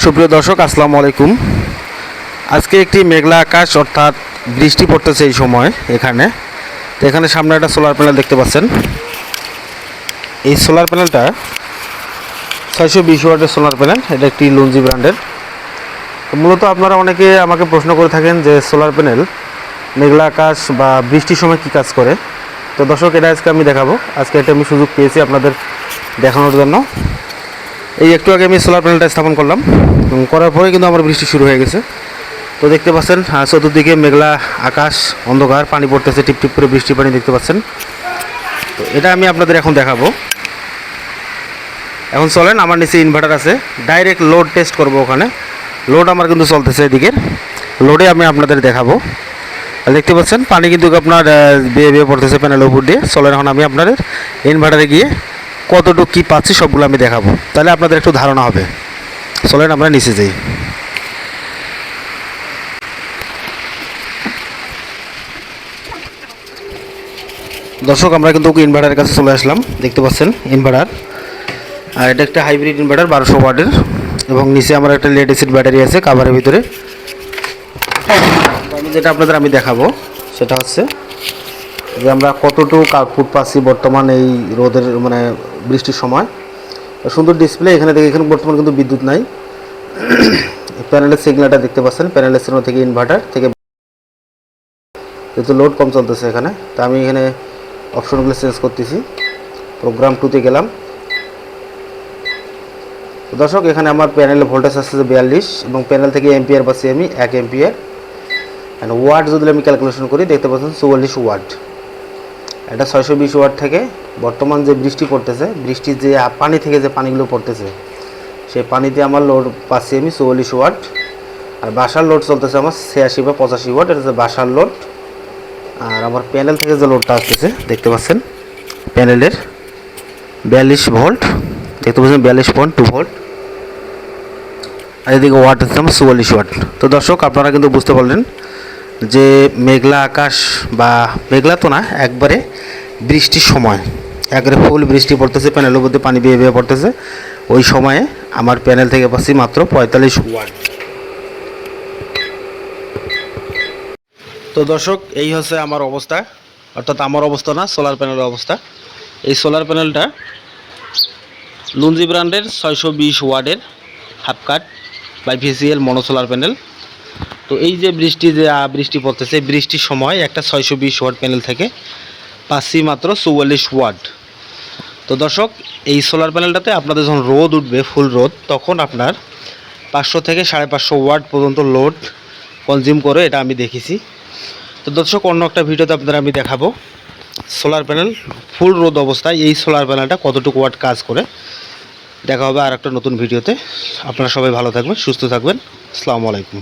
সুপ্রিয় দর্শক, আসসালামু আলাইকুম। আজকে একটি মেঘলা আকাশ অর্থাৎ বৃষ্টি পড়তেছে এই সময় এখানে। তো এখানে সামনে একটা সোলার প্যানেল দেখতে পাচ্ছেন। এই সোলার প্যানেলটা 620 ওয়াটের সোলার প্যানেল। এটা একটি লুঞ্জি ব্র্যান্ডের। তো মূলত আপনারা অনেকে আমাকে প্রশ্ন করে থাকেন যে সোলার প্যানেল মেঘলা আকাশ বা বৃষ্টির সময় কী কাজ করে। তো দর্শক, এটা আজকে আমি দেখাবো। আজকে এটা আমি সুযোগ পেয়েছি আপনাদের দেখানোর জন্য। এই একটু আগে আমি সোলার প্যানেলটা স্থাপন করলাম, করার পরে কিন্তু আমার বৃষ্টি শুরু হয়ে গেছে। তো দেখতে পাচ্ছেন চতুর্দিকে মেঘলা আকাশ, অন্ধকার, পানি পড়তেছে, টিপটিপ করে বৃষ্টি পানি দেখতে পাচ্ছেন। তো এটা আমি আপনাদের এখন দেখাবো। এখন চলেন, আমার নিচে ইনভার্টার আছে, ডাইরেক্ট লোড টেস্ট করব। ওখানে লোড আমার কিন্তু চলতেছে, এদিকের লোডে আমি আপনাদের দেখাবো। দেখতে পাচ্ছেন পানি কিন্তু আপনার বেয়ে বেয়ে পড়তেছে প্যানেলের উপর দিয়ে। চলেন এখন আমি আপনাদের ইনভার্টারে গিয়ে কতটুকু কী পাচ্ছি সবগুলো আমি দেখাবো, তাহলে আপনাদের একটু ধারণা হবে। চলেন আমরা নিচে যাই। দর্শক, আমরা কিন্তু ইনভার্টারের কাছে চলে আসলাম। দেখতে পাচ্ছেন ইনভার্টার, আর এটা একটা হাইব্রিড ইনভার্টার 1200 ওয়াটের, এবং নিচে আমার একটা লেড অ্যাসিড ব্যাটারি আছে কাভারের ভিতরে। আমি যেটা আপনাদের আমি দেখাবো সেটা হচ্ছে যে আমরা কতটুকু আউটপুট পাচ্ছি বর্তমান এই রোদের মানে বৃষ্টির সময়। সুন্দর ডিসপ্লে এখানে দেখে। এখানে বর্তমান কিন্তু বিদ্যুৎ নাই। প্যানেলের সিগন্যালটা দেখতে পাচ্ছেন, প্যানেলের সিগন্যাল থেকে ইনভার্টার থেকে যেহেতু লোড কম চলতেছে এখানে, তা আমি এখানে অপশনগুলো চেঞ্জ করতেছি। প্রোগ্রাম 2তে গেলাম। তো দর্শক, এখানে আমার প্যানেলের ভোল্টেজ আসছে 42, এবং প্যানেল থেকে এম্পিয়ার পাচ্ছি আমি 1 এম্পিয়ার। অ্যান্ড ওয়াট যদি আমি ক্যালকুলেশন করি দেখতে পাচ্ছেন 44 ওয়াট। এটা 620 ওয়াট থেকে বর্তমান যে বৃষ্টি পড়তেছে, বৃষ্টির যে পানি থেকে যে পানিগুলো পড়তেছে, সেই পানিতে আমার লোড পাচ্ছি আমি 44 ওয়াট। আর বাসার লোড চলতেছে আমার 86 বা 85 ওয়াট। এটা হচ্ছে বাসার লোড। আর আমার প্যানেল থেকে যে লোডটা আসতেছে দেখতে পাচ্ছেন, প্যানেলের 42 ভোল্ট দেখতে পাচ্ছেন, 42.2 ভোল্ট। আর এদিকে ওয়াট হচ্ছে আমার 44 ওয়াট। তো দর্শক, আপনারা কিন্তু বুঝতে পারলেন যে মেঘলা আকাশ বা মেঘলা তো না, একবারে বৃষ্টির সময় একবারে ফুল বৃষ্টি পড়তেছে, প্যানেলের মধ্যে পানি বেয়ে বেয়ে পড়তেছে। ওই সময়ে আমার প্যানেল থেকে পাচ্ছি মাত্র 45 ওয়াট। তো দর্শক, এই হচ্ছে আমার অবস্থা, অর্থাৎ আমার অবস্থা না, সোলার প্যানেলের অবস্থা। এই সোলার প্যানেলটা লুঞ্জি ব্র্যান্ডের 620 ওয়াটের half cut bifacial mono solar panel. তো এই যে বৃষ্টি পড়তেছে, বৃষ্টির সময় একটা 620 ওয়াট প্যানেল থেকে পাচ্ছি মাত্র 44 ওয়াট। তো দর্শক, এই সোলার প্যানেলটাতে আপনাদের যখন রোদ উঠবে, ফুল রোদ, তখন আপনার 500 থেকে 550 ওয়াট পর্যন্ত লোড কনজিউম করে, এটা আমি দেখেছি। তো দর্শক, অন্য একটা ভিডিওতে আপনাদের আমি দেখাবো সোলার প্যানেল ফুল রোদ অবস্থায় এই সোলার প্যানেলটা কতটুকু ওয়াট কাজ করে। দেখা হবে আর একটা নতুন ভিডিওতে। আপনারা সবাই ভালো থাকবেন, সুস্থ থাকবেন। আসসালামু আলাইকুম।